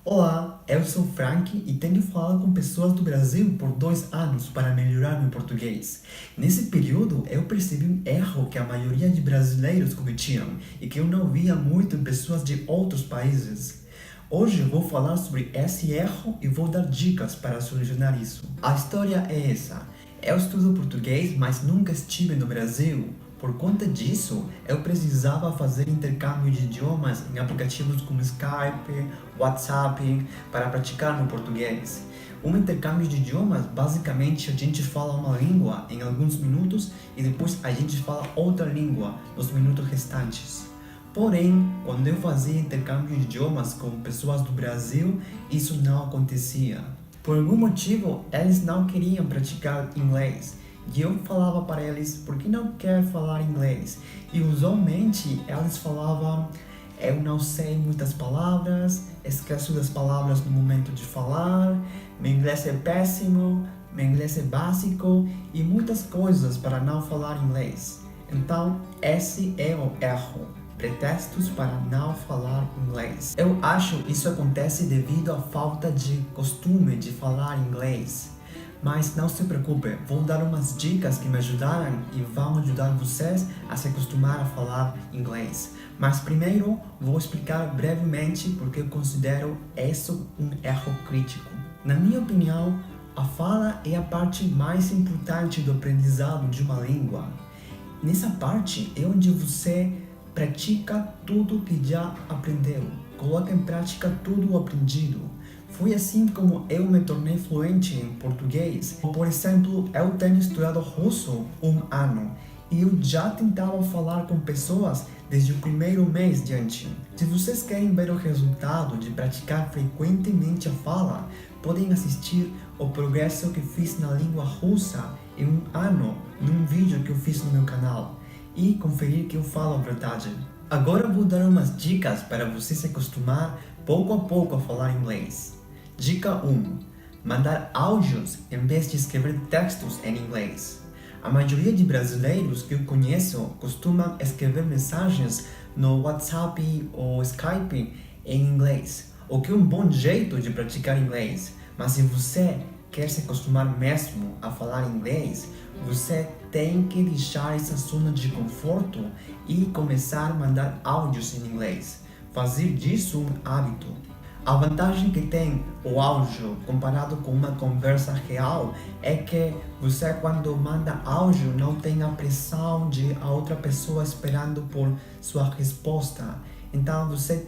Olá, eu sou Frank e tenho falado com pessoas do Brasil por 2 anos para melhorar meu português. Nesse período, eu percebi um erro que a maioria de brasileiros cometiam e que eu não via muito em pessoas de outros países. Hoje eu vou falar sobre esse erro e vou dar dicas para solucionar isso. A história é essa. Eu estudo português, mas nunca estive no Brasil. Por conta disso, eu precisava fazer intercâmbio de idiomas em aplicativos como Skype, WhatsApp, para praticar meu português. Um intercâmbio de idiomas, basicamente, a gente fala uma língua em alguns minutos e depois a gente fala outra língua nos minutos restantes. Porém, quando eu fazia intercâmbio de idiomas com pessoas do Brasil, isso não acontecia. Por algum motivo, eles não queriam praticar inglês. E eu falava para eles, por que não quer falar inglês? E usualmente eles falavam, eu não sei muitas palavras, esqueço das palavras no momento de falar, meu inglês é péssimo, meu inglês é básico e muitas coisas para não falar inglês. Então, esse é o erro. Pretextos para não falar inglês. Eu acho isso acontece devido à falta de costume de falar inglês. Mas não se preocupe, vou dar umas dicas que me ajudaram e vão ajudar vocês a se acostumar a falar inglês. Mas primeiro, vou explicar brevemente porque eu considero isso um erro crítico. Na minha opinião, a fala é a parte mais importante do aprendizado de uma língua. Nessa parte é onde você pratica tudo que já aprendeu, coloca em prática tudo o aprendido. Foi assim como eu me tornei fluente em português. Por exemplo, eu tenho estudado russo 1 ano e eu já tentava falar com pessoas desde o primeiro mês diante. Se vocês querem ver o resultado de praticar frequentemente a fala, podem assistir o progresso que fiz na língua russa em 1 ano num vídeo que eu fiz no meu canal e conferir que eu falo a verdade. Agora vou dar umas dicas para você se acostumar pouco a pouco a falar inglês. Dica 1. Mandar áudios em vez de escrever textos em inglês. A maioria de brasileiros que eu conheço costumam escrever mensagens no WhatsApp ou Skype em inglês, o que é um bom jeito de praticar inglês. Mas se você quer se acostumar mesmo a falar inglês, você tem que deixar essa zona de conforto e começar a mandar áudios em inglês. Fazer disso um hábito. A vantagem que tem o áudio comparado com uma conversa real é que você, quando manda áudio, não tem a pressão de a outra pessoa esperando por sua resposta. Então você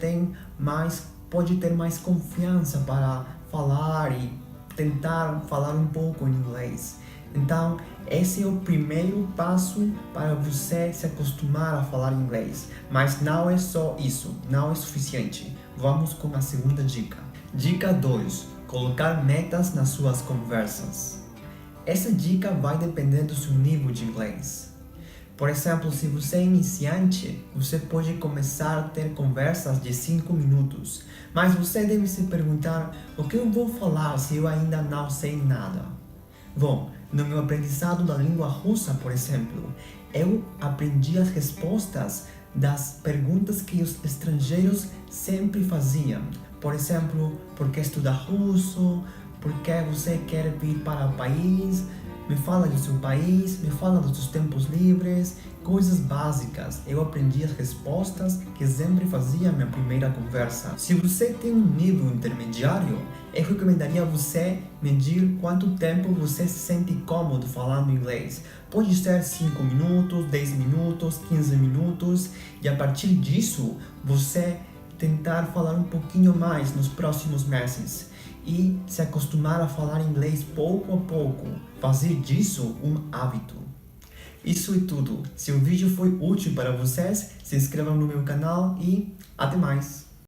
pode ter mais confiança para falar e tentar falar um pouco em inglês. Então, esse é o primeiro passo para você se acostumar a falar inglês. Mas não é só isso, não é suficiente. Vamos com a segunda dica. Dica 2. Colocar metas nas suas conversas. Essa dica vai depender do seu nível de inglês. Por exemplo, se você é iniciante, você pode começar a ter conversas de 5 minutos. Mas você deve se perguntar, o que eu vou falar se eu ainda não sei nada? Bom, no meu aprendizado da língua russa, por exemplo, eu aprendi as respostas das perguntas que os estrangeiros sempre faziam. Por exemplo, por que estudar russo? Por que você quer vir para o país? Me fala do seu país, me fala dos seus tempos livres, coisas básicas. Eu aprendi as respostas que sempre fazia minha primeira conversa. Se você tem um nível intermediário, eu recomendaria você medir quanto tempo você se sente cômodo falando inglês. Pode ser 5 minutos, 10 minutos, 15 minutos, e a partir disso, você tentar falar um pouquinho mais nos próximos meses e se acostumar a falar inglês pouco a pouco, fazer disso um hábito. Isso é tudo. Se o vídeo foi útil para vocês, se inscrevam no meu canal e até mais!